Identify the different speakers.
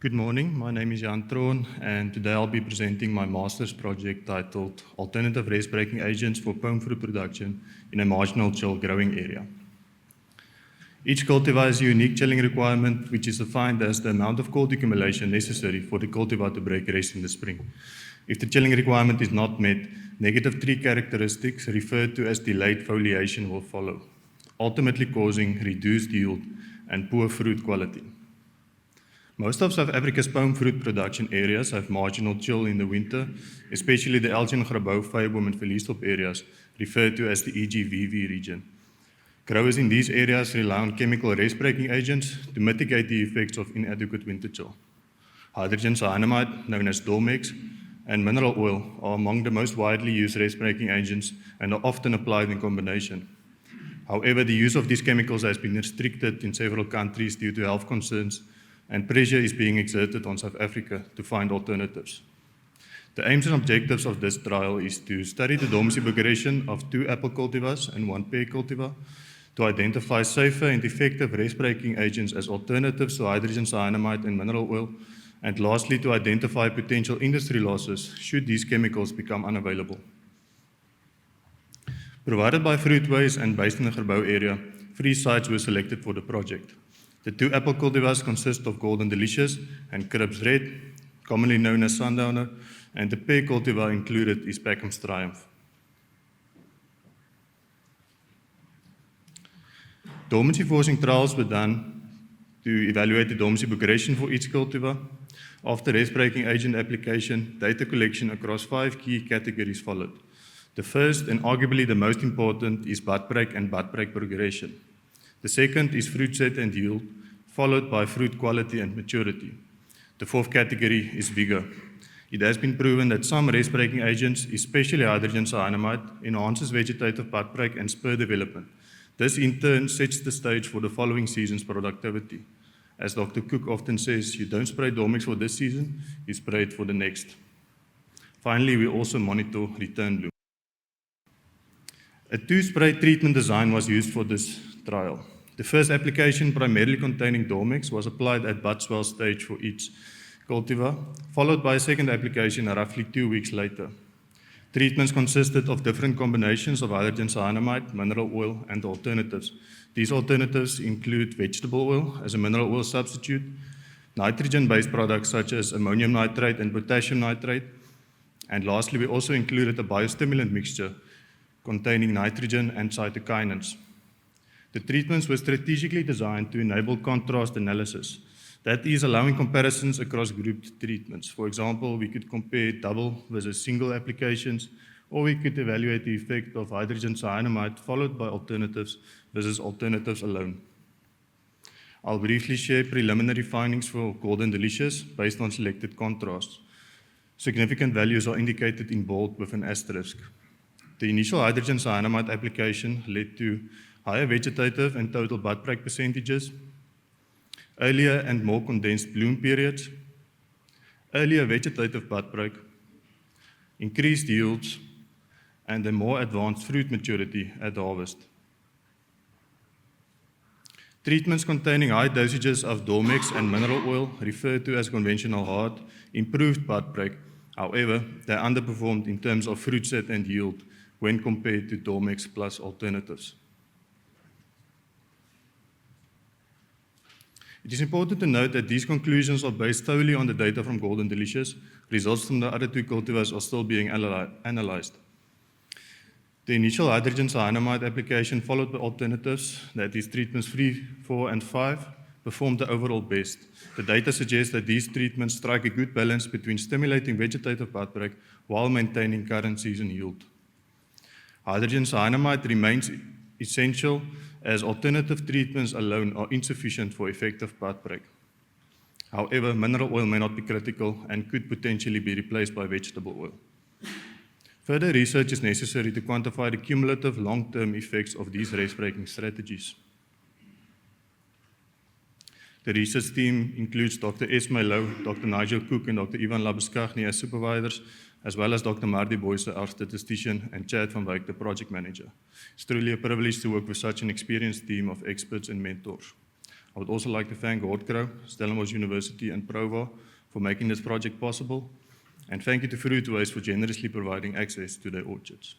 Speaker 1: Good morning, my name is Jan Troon, and today I'll be presenting my master's project titled Alternative Rest-Breaking Agents for Pome Fruit Production in a Marginal Chill Growing Area. Each cultivar has a unique chilling requirement, which is defined as the amount of cold accumulation necessary for the cultivar to break rest in the spring. If the chilling requirement is not met, negative tree characteristics referred to as delayed foliation will follow, ultimately causing reduced yield and poor fruit quality. Most of South Africa's pome fruit production areas have marginal chill in the winter, especially the Elgin, Grabouw, Vyeboom and Verliesdorp areas, referred to as the EGVV region. Growers in these areas rely on chemical rest-breaking agents to mitigate the effects of inadequate winter chill. Hydrogen cyanamide, known as Dormex, and mineral oil are among the most widely used rest-breaking agents and are often applied in combination. However, the use of these chemicals has been restricted in several countries due to health concerns, and pressure is being exerted on South Africa to find alternatives. The aims and objectives of this trial is to study the dormancy progression of 2 apple cultivars and 1 pear cultivar, to identify safer and effective rest-breaking agents as alternatives to hydrogen cyanamide and mineral oil, and lastly, to identify potential industry losses should these chemicals become unavailable. Provided by Fruitways and based in the Grabouw area, 3 sites were selected for the project. The 2 apple cultivars consist of Golden Delicious and Cribbs Red, commonly known as Sundowner, and the pear cultivar included is Peckham's Triumph. Dormancy forcing trials were done to evaluate the dormancy progression for each cultivar. After rest-breaking agent application, data collection across 5 key categories followed. The first, and arguably the most important, is bud break and bud break progression. The second is fruit set and yield, followed by fruit quality and maturity. The fourth category is vigor. It has been proven that some rest-breaking agents, especially hydrogen cyanamide, enhances vegetative bud break and spur development. This in turn sets the stage for the following season's productivity. As Dr. Cook often says, you don't spray Dormex for this season, you spray it for the next. Finally, we also monitor return bloom. A 2-spray treatment design was used for this trial. The first application, primarily containing Dormex, was applied at bud swell stage for each cultivar, followed by a second application roughly 2 weeks later. Treatments consisted of different combinations of hydrogen cyanamide, mineral oil, and alternatives. These alternatives include vegetable oil as a mineral oil substitute, nitrogen-based products such as ammonium nitrate and potassium nitrate, and lastly, we also included a biostimulant mixture containing nitrogen and cytokinins. The treatments were strategically designed to enable contrast analysis. That is, allowing comparisons across grouped treatments. For example, we could compare double versus single applications, or we could evaluate the effect of hydrogen cyanamide followed by alternatives versus alternatives alone. I'll briefly share preliminary findings for Golden Delicious based on selected contrasts. Significant values are indicated in bold with an asterisk. The initial hydrogen cyanamide application led to higher vegetative and total bud break percentages, earlier and more condensed bloom periods, earlier vegetative bud break, increased yields, and a more advanced fruit maturity at harvest. Treatments containing high dosages of Dormex and mineral oil, referred to as conventional hard, improved bud break. However, they underperformed in terms of fruit set and yield when compared to Dormex plus alternatives. It is important to note that these conclusions are based solely on the data from Golden Delicious. Results from the other 2 cultivars are still being analyzed. The initial hydrogen cyanamide application followed by alternatives, that is treatments 3, 4, and 5, performed the overall best. The data suggests that these treatments strike a good balance between stimulating vegetative bud break while maintaining current season yield. Hydrogen cyanamide remains essential as alternative treatments alone are insufficient for effective bud break. However, mineral oil may not be critical and could potentially be replaced by vegetable oil. Further research is necessary to quantify the cumulative long-term effects of these rest-breaking strategies. The research team includes Dr. Esme Lou, Dr. Nigel Cook, and Dr. Ivan Labuskaghni as supervisors, as well as Dr. Marty Boyce, our statistician, and Chad van Wyk, the project manager. It's truly a privilege to work with such an experienced team of experts and mentors. I would also like to thank Hoortkrou, Stellenbosch University, and Prova for making this project possible. And thank you to Fruitways for generously providing access to their orchards.